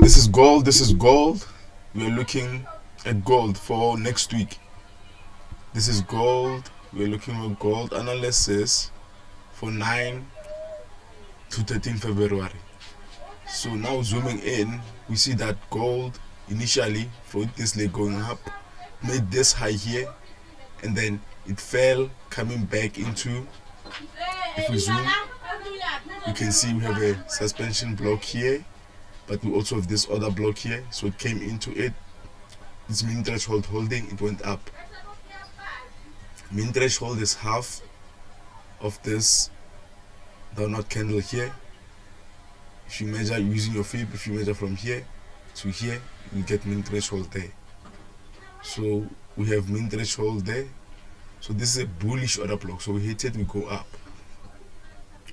This is gold. This is gold. We're looking at gold for next week. This is gold. We're looking at gold analysis for 9 to 13 February. So now zooming in, we see that gold initially for this leg going up made this high here, and then it fell, coming back into. If we zoom, you can see we have a suspension block here, but we also have this other block here. So it came into it. This mean threshold holding, it went up. Mean threshold is half of this downward candle here. If you measure using your fib, if you measure from here to here, you get mean threshold there. So we have mean threshold there. So this is a bullish order block. So we hit it, we go up.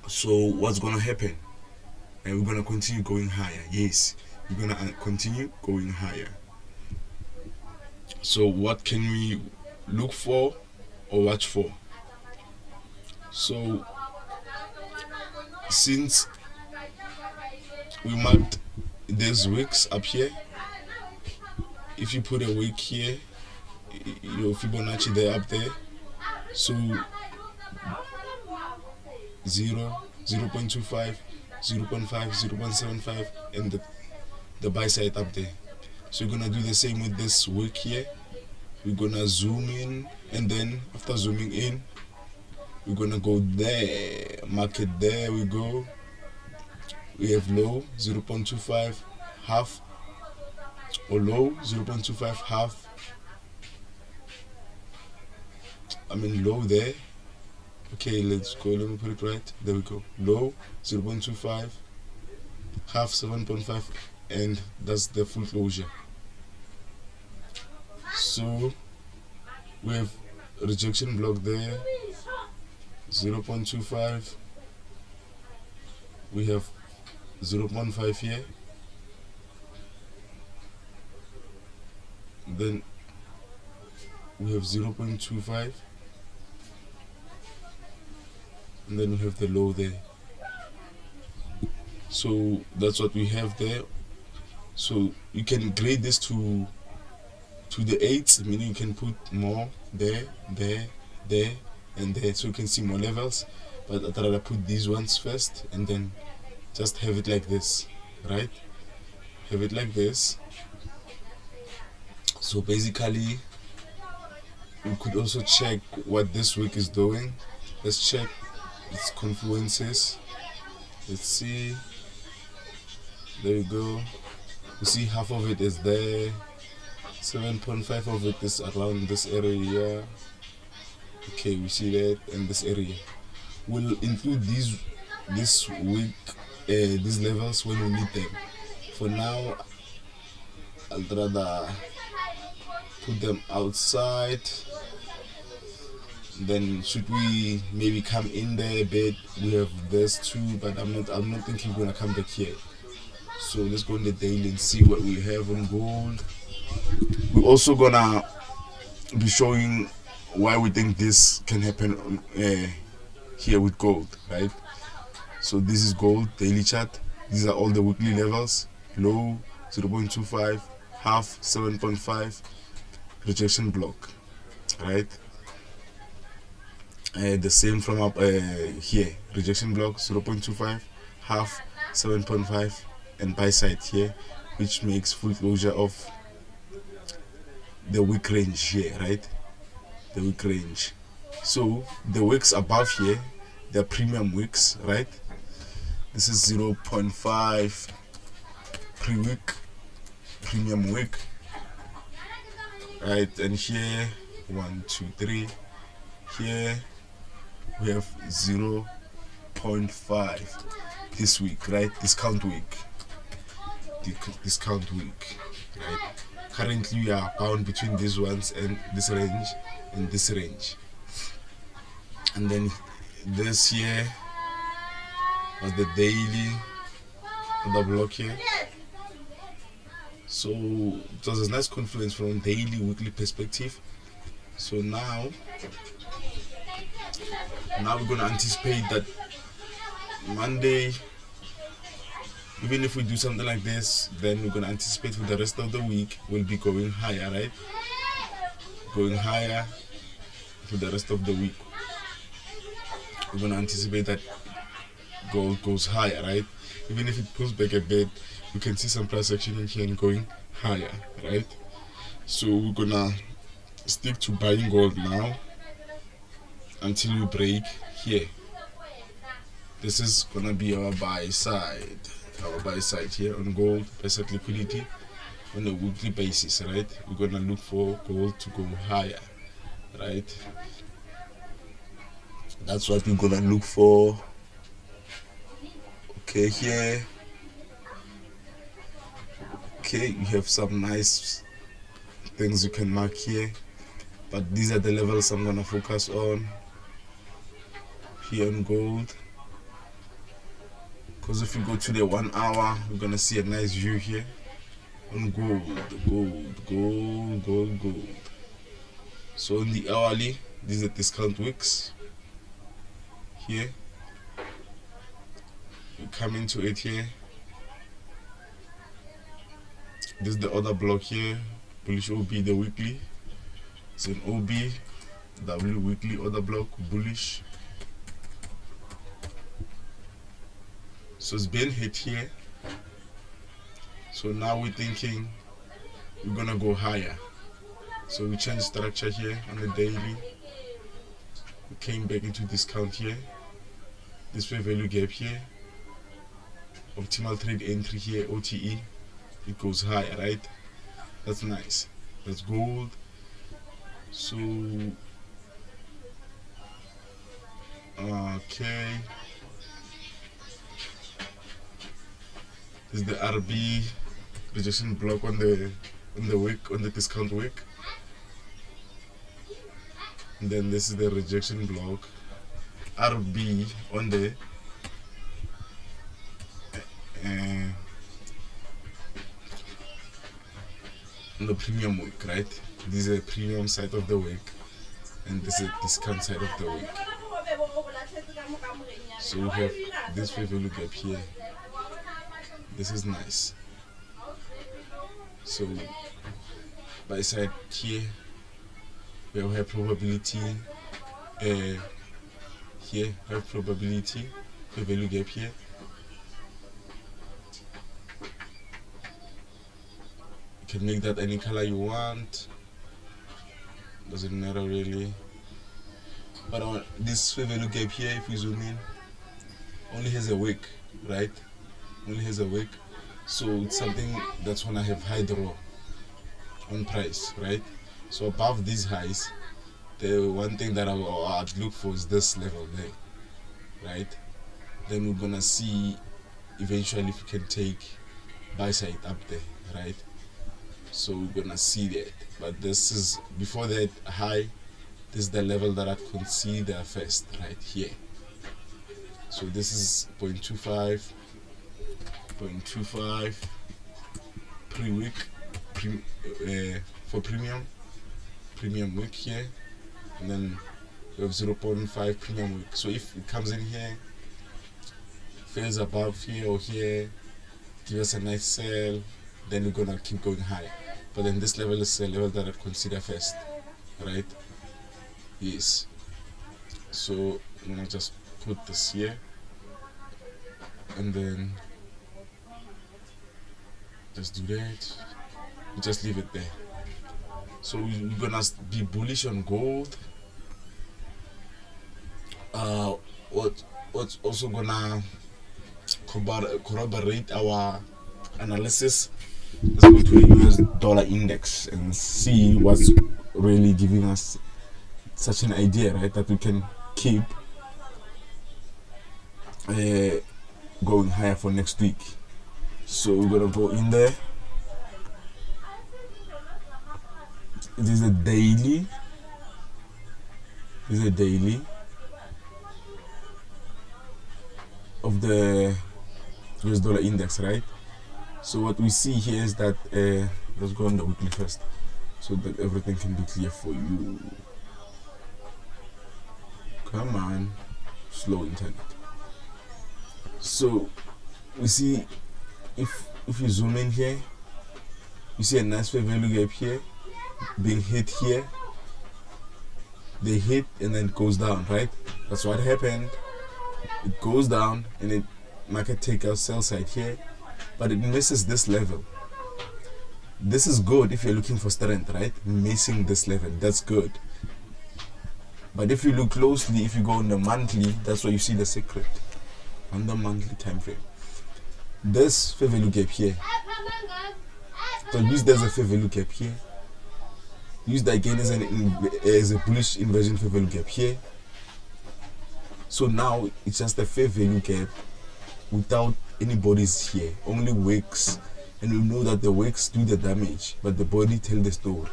So what's gonna happen? And we're gonna continue going higher. Yes, we're gonna continue going higher. So what can we look for or watch for? So since we marked these wicks up here, if you put a wick here, your Fibonacci there up there, so 0, 0.25, 0.5, 0.75, and the buy side up there. So we're gonna do the same with this wick here. We're gonna zoom in, and then after zooming in, we're gonna go there, market there. We go. We have low 0.25, half, or low 0.25, half. I mean low there. Okay, let's go. Let me put it right. There we go. Low 0.25, half 7.5, and that's the full closure. So we have rejection block there, 0.25. We have 0.5 here. Then we have 0.25. And then we have the low there. So that's what we have there. So you can grade this to the 8s, meaning you can put more there, there, there, and there, so you can see more levels. But I'd rather put these ones first and then just have it like this, right? Have it like this. So basically we could also check what this week is doing. Let's check its confluences. Let's see. There we go. You see half of it is there, 7.5 of it is around this area. Okay, we see that in this area. We'll include this week, these levels when we need them. For now, I'd rather put them outside. Then should we maybe come in there a bit, we have this too, but I'm not thinking we're gonna come back here. So let's go in the daily and see what we have on gold. We're also gonna be showing why we think this can happen here with gold, right? So this is gold daily chart. These are all the weekly levels: low 0.25, half 7.5, rejection block, right? The same from up here, rejection block 0.25, half 7.5, and buy side here, which makes full closure of the wick range here, right? The wick range. So the wicks above here, they're premium wicks, right? This is 0.5 pre-wick, premium wick, right? And here 1, 2, 3. Here we have 0.5 this week, right? Discount week, discount week, right? Currently we are bound between these ones and this range and this range. And then this here was the daily on the block here. So it was a nice confluence from daily, weekly perspective. So now we're going to anticipate that Monday Even if we do something like this, then we're gonna anticipate for the rest of the week we'll be going higher, right? Going higher for the rest of the week. We're gonna anticipate that gold goes higher, right? Even if it pulls back a bit, we can see some price action in here and going higher, right? So we're gonna stick to buying gold now until we break here. This is gonna be our buy side. Our buy side here on gold, asset liquidity on a weekly basis, right? We're gonna look for gold to go higher, right? That's what we're gonna look for. Okay, here. Okay, you have some nice things you can mark here, but these are the levels I'm gonna focus on here on gold. Because if you go to the 1 hour, we're gonna see a nice view here on gold. So on the hourly, these are discount wicks here. You come into it here. This is the other block here, bullish OB, the weekly. It's an OB, W weekly order block, bullish. So it's been hit here. So now we're thinking we're gonna go higher. So we changed structure here on the daily. We came back into discount here. This fair value gap here. Optimal trade entry here, OTE. It goes higher, right? That's nice. That's gold. So okay. This is the RB rejection block on the wick, on the discount wick. And then this is the rejection block RB on the premium wick, right? This is a premium side of the wick, and this is a discount side of the wick. So we have this fair value gap here. This is nice. So by side here we have high probability, here high probability, fair value gap here. You can make that any color you want, doesn't matter really. But on this fair value gap here, if we zoom in, only has a wick, right? Only has a wick. So it's something that's when I have high draw on price, right? So above these highs, the one thing that I'd look for is this level there, right? Then we're gonna see eventually if we can take buy side up there, right? So we're gonna see that. But this is before that high. This is the level that I'd consider first, right here. So this is 0.25 pre-week for premium week here, and then we have 0.5 premium week. So if it comes in here, fails above here or here, give us a nice sell, then we're gonna keep going high. But then this level is a level that I'd consider first, right? Yes. So I'm gonna just put this here, and then just do that. Just leave it there. So we're gonna be bullish on gold. What's also gonna corroborate our analysis, let's go to the US dollar index and see what's really giving us such an idea, right, that we can keep going higher for next week. So we're gonna go in there. This is a daily. This is a daily of the US dollar index, right? So what we see here is that let's go on the weekly first, so that everything can be clear for you. Come on, slow internet. So we see if you zoom in here, you see a nice fair value gap here being hit here. They hit and then it goes down, right? That's what happened. It goes down and it market take out sell side here, but it misses this level. This is good if you're looking for strength, right? Missing this level, that's good. But if you look closely, if you go on the monthly, that's where you see the secret. On the monthly time frame, this fair value gap here, so use that as a fair value gap here. Use that again as a bullish inversion fair value gap here. So now it's just a fair value gap without any bodies here, only wicks, and you know that the wicks do the damage, but the body tell the story.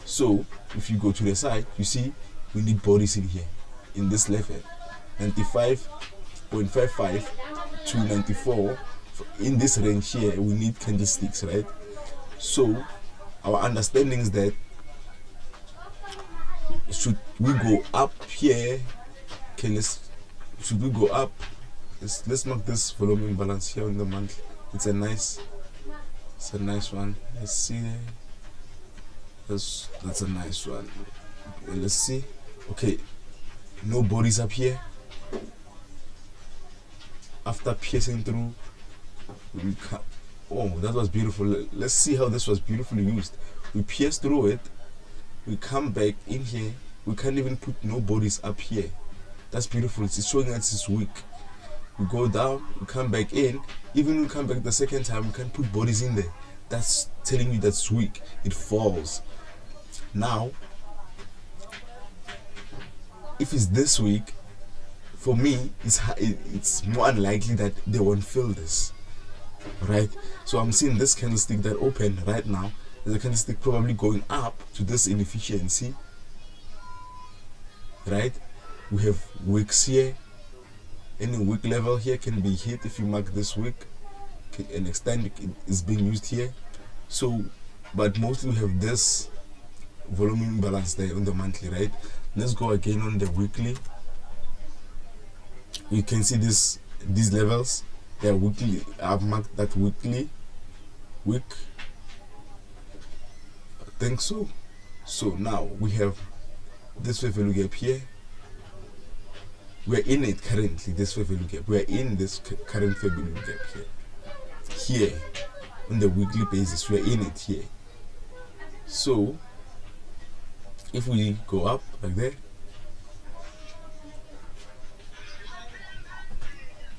So if you go to the side, you see we need bodies in here, in this level, 95.55 to 94. In this range here, we need candlesticks, right? So our understanding is that should we go up here? Should we go up? Let's mark this volume imbalance here on the monthly. It's a nice one. Let's see. That's a nice one. Let's see. Okay, no bodies up here. After piercing through, we can. Oh, that was beautiful. Let's see how this was beautifully used. We pierce through it. We come back in here. We can't even put no bodies up here. That's beautiful. It's showing us it's weak. We go down. We come back in. Even when we come back the second time, we can't put bodies in there. That's telling you that's weak. It falls. Now, if it's this weak, for me, it's more unlikely that they won't fill this. Right, so I'm seeing this candlestick that opened right now. There's a candlestick probably going up to this inefficiency, right? We have wicks here. Any wick level here can be hit if you mark this wick. Okay, an extend is being used here. So, but mostly we have this volume imbalance there on the monthly, right? Let's go again on the weekly. You can see these levels. They are weekly. I've marked that weekly. Week. I think so. So now we have this fair value gap here. We're in it currently. This fair value gap. We're in this current fair value gap here. Here, on the weekly basis, we're in it here. So if we go up like that,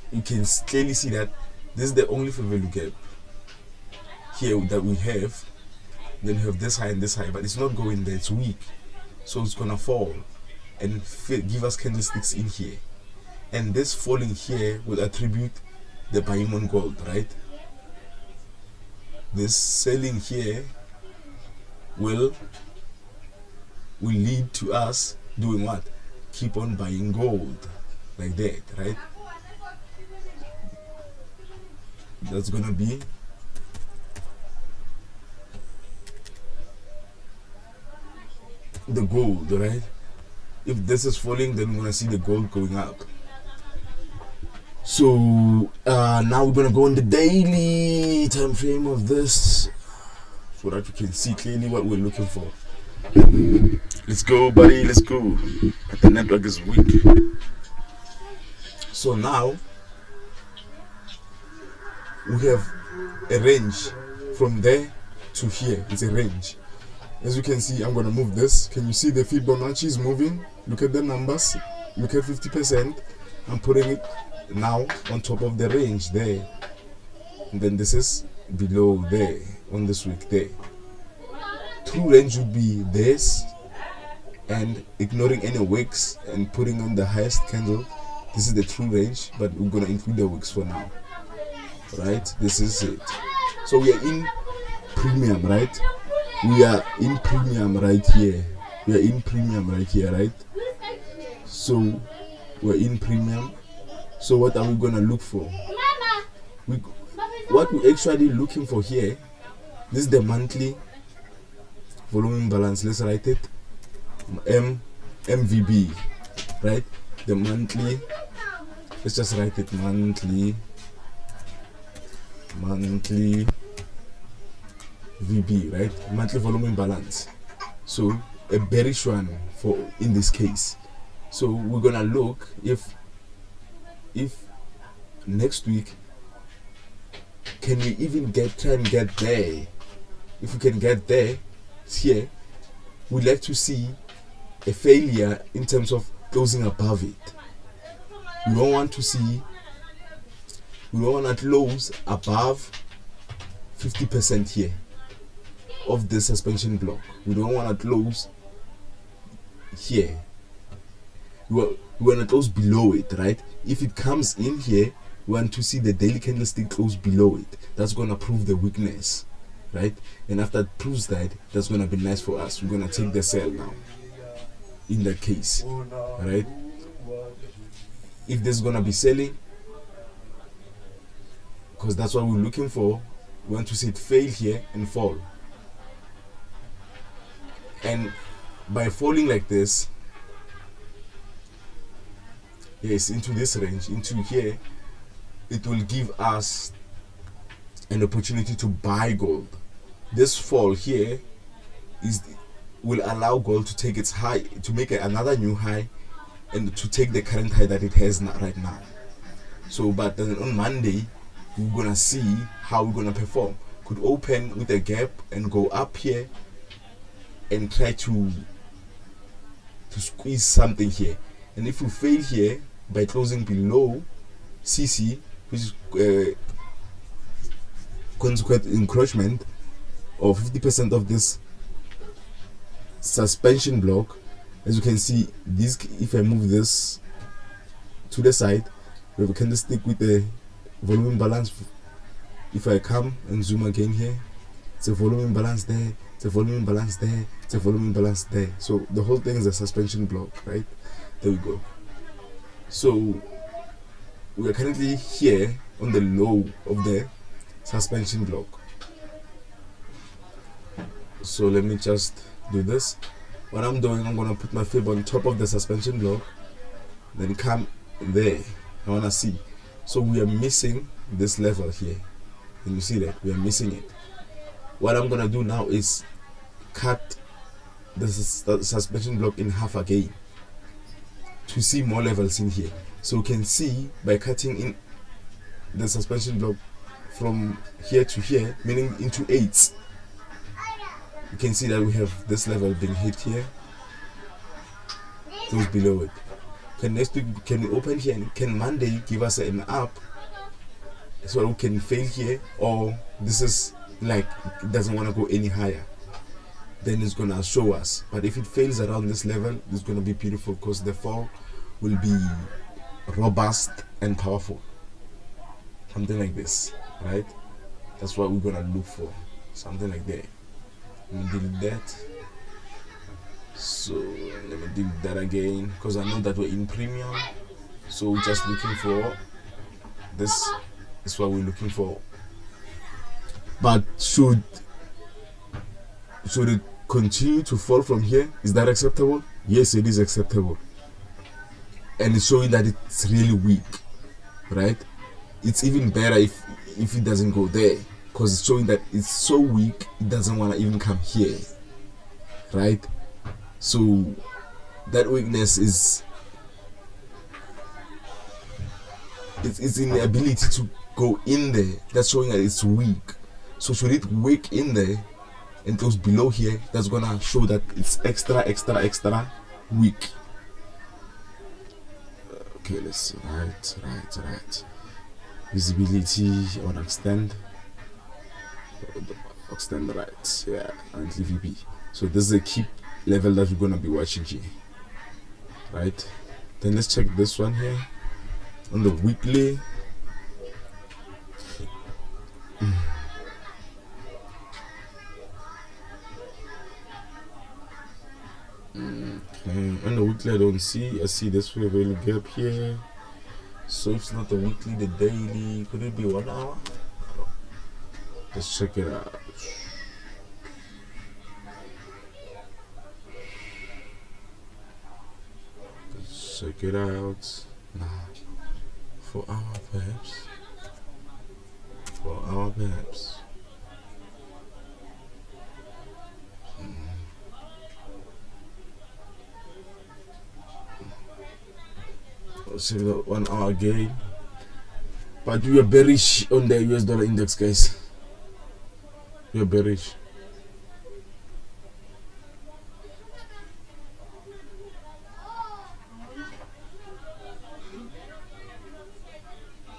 you can clearly see that this is the only fair value gap here that we have. Then you have this high and this high, but it's not going there, it's weak, so it's gonna fall and give us candlesticks in here, and this falling here will attribute the buying on gold, right? This selling here will lead to us doing what? Keep on buying gold like that, right? That's gonna be the gold, right? If this is falling, then we're gonna see the gold going up. So now we're gonna go on the daily time frame of this so that you can see clearly what we're looking for. Let's go, buddy, let's go. But the network is weak. So now we have a range from there to here. It's a range. As you can see, I'm gonna move this. Can you see the Fibonacci is moving? Look at the numbers. Look at 50%. I'm putting it now on top of the range there, and then this is below there on this week there. True range would be this, and ignoring any wicks and putting on the highest candle. This is the true range, but we're gonna include the wicks for now. Right, this is it. So we are in premium, right? We are in premium right here. We are in premium right here, right? So we're in premium. So what are we gonna look for? What we're actually looking for here, this is the monthly volume imbalance. Let's write it MVB, right? The monthly, let's just write it monthly monthly VB, right? Monthly volume imbalance. So a bearish one for in this case. So we're gonna look if next week can we even try and get there. If we can get there here, we'd like to see a failure in terms of closing above it. We don't want to close above 50% here of the suspension block. We don't want to close here. We want to close below it, right? If it comes in here, we want to see the daily candlestick close below it. That's going to prove the weakness, right? And after it proves that, that's going to be nice for us. We're going to take the sell now in that case, right? If this is going to be selling, because that's what we're looking for, we want to see it fail here and fall. And by falling like this, yes, into this range, into here, it will give us an opportunity to buy gold. This fall here will allow gold to take its high, to make another new high, and to take the current high that it has right now. So, but then on Monday, we're gonna see how we're gonna perform. Could open with a gap and go up here and try to squeeze something here. And if we fail here by closing below CC, which is consequent encroachment of 50% of this suspension block, as you can see, this, if I move this to the side, we have a candlestick with the volume imbalance. If I come and zoom again here, it's a volume imbalance there, it's a volume imbalance there, it's a volume imbalance there. So the whole thing is a suspension block, right? There we go. So we are currently here on the low of the suspension block. So let me just do this. What I'm doing, I'm gonna put my fib on top of the suspension block, then come there. I wanna see. So we are missing this level here. Can you see that? We are missing it. What I'm gonna do now is cut the suspension block in half again to see more levels in here. So you can see by cutting in the suspension block from here to here, meaning into 8s, you can see that we have this level being hit here, goes below it. Can next week, can we open here, and can Monday give us an up so we can fail here, or this is like it doesn't want to go any higher? Then it's gonna show us. But if it fails around this level, it's gonna be beautiful because the fall will be robust and powerful, something like this, right? That's what we're gonna look for, something like that. Let me delete that. So let me delete that again, because I know that we're in premium, so we're just looking for this. Is what we're looking for. But should it continue to fall from here? Is that acceptable? Yes, it is acceptable. And it's showing that it's really weak, right? It's even better if it doesn't go there, because it's showing that it's so weak it doesn't want to even come here, right? So that weakness is it's in the ability to go in there. That's showing that it's weak. So should it wake in there and goes below here, that's gonna show that it's extra weak. Okay, let's see. Right. Visibility, I wanna extend right, yeah, and VP. So this is a key level that we're gonna be watching here, right? Then let's check this one here on the weekly. On the weekly I don't see. I see this very gap here. So if it's not the weekly, the daily, could it be 1 hour? Let's check it out. Let's check it out. Nah, 4 hour perhaps. for hour perhaps. So the 1 hour gain, but we are bearish on the US dollar index, guys. We are bearish.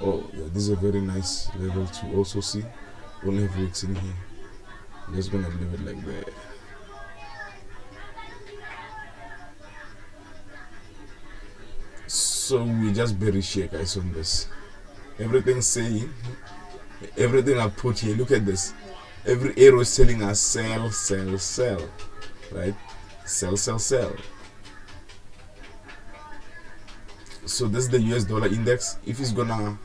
Oh yeah, this is a very nice level to also see. We only have wicks in here. I'm just gonna leave it like that. So we just bearish here, guys, on this. Everything's saying, everything I put here, look at this. Every arrow is telling us sell, sell, sell, right? Sell, sell, sell. So this is the US dollar index. If it's gonna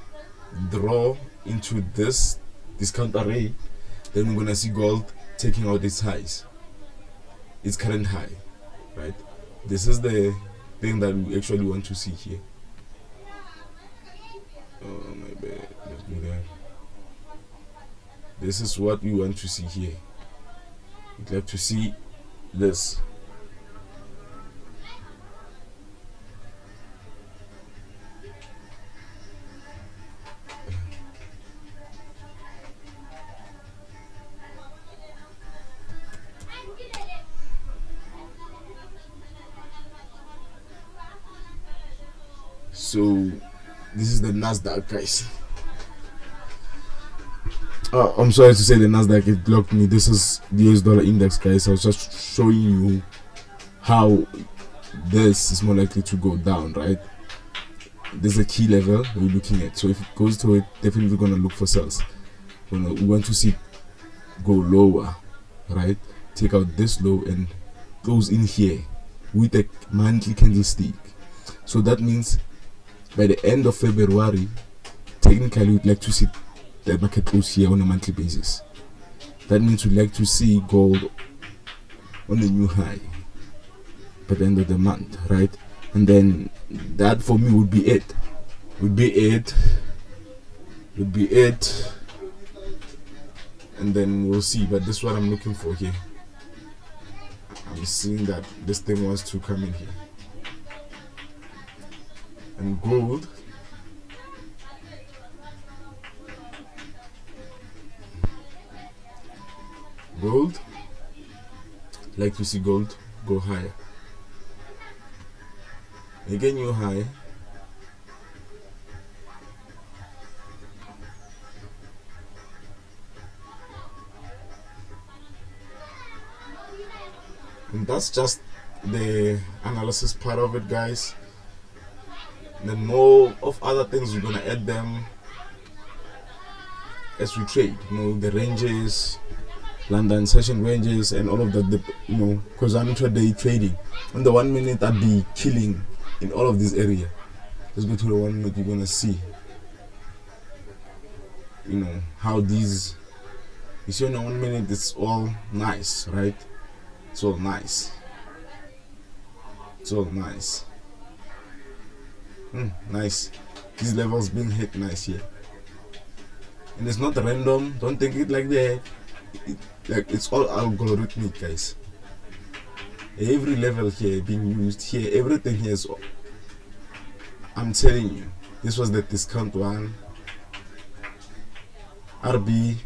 draw into this discount array, then we're gonna see gold taking out its highs, its current high, right? This is the thing that we actually want to see here. Oh my bad, let's do that. This is what we want to see here. We'd like to see this. So this is the Nasdaq, guys. I'm sorry to say the Nasdaq, it blocked me. This is the US dollar index, guys. I was just showing you how this is more likely to go down, right? This is a key level we're looking at. So if it goes to it, definitely gonna look for sales. We want to see it go lower, right? Take out this low and close in here with a monthly candlestick. So that means by the end of February, technically we'd like to see the market close here on a monthly basis. That means we'd like to see gold on a new high by the end of the month, right? And then that for me would be it. And then we'll see. But this is what I'm looking for here. I'm seeing that this thing wants to come in here. And gold, like to see gold go higher. Again, new high. And that's just the analysis part of it, guys. Then more of other things, we're gonna add them as we trade. The ranges, London session ranges, and all of that. Because I'm intraday trading. On the 1 minute, I'd be killing in all of this area. Let's go to the 1 minute. You're gonna see, how these. You see, on the 1 minute, it's all nice, right? It's all nice. Nice. These levels being hit nice here, and it's not random. Don't think it like that. It's all algorithmic, guys. Every level here being used here, everything here is. I'm telling you, this was the discount one. RB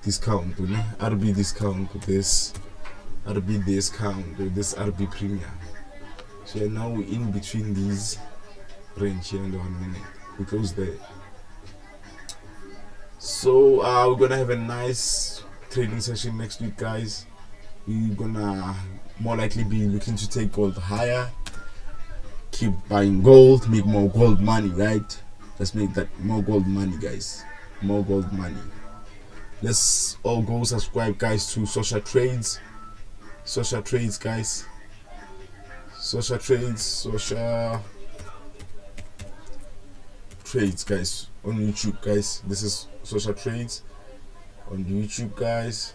discount, RB discount, this RB discount, this RB premium. So now we're in between these range here in the 1 minute. We close there. So we're gonna have a nice trading session next week, guys. We're gonna more likely be looking to take gold higher, keep buying gold, make more gold money, right? Let's make that more gold money, guys. More gold money. Let's all go subscribe, guys, to Social Trades, guys. Social Trades, guys, on YouTube, guys. This is Social Trades on YouTube, guys.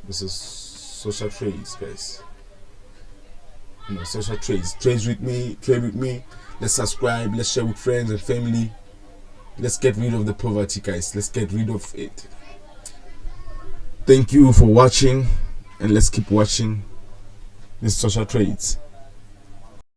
This is Social Trades, guys. Social Trades. Trade with me. let's subscribe, let's share with friends and family. Let's get rid of the poverty, guys. Let's get rid of it. Thank you for watching, and let's keep watching these social trades.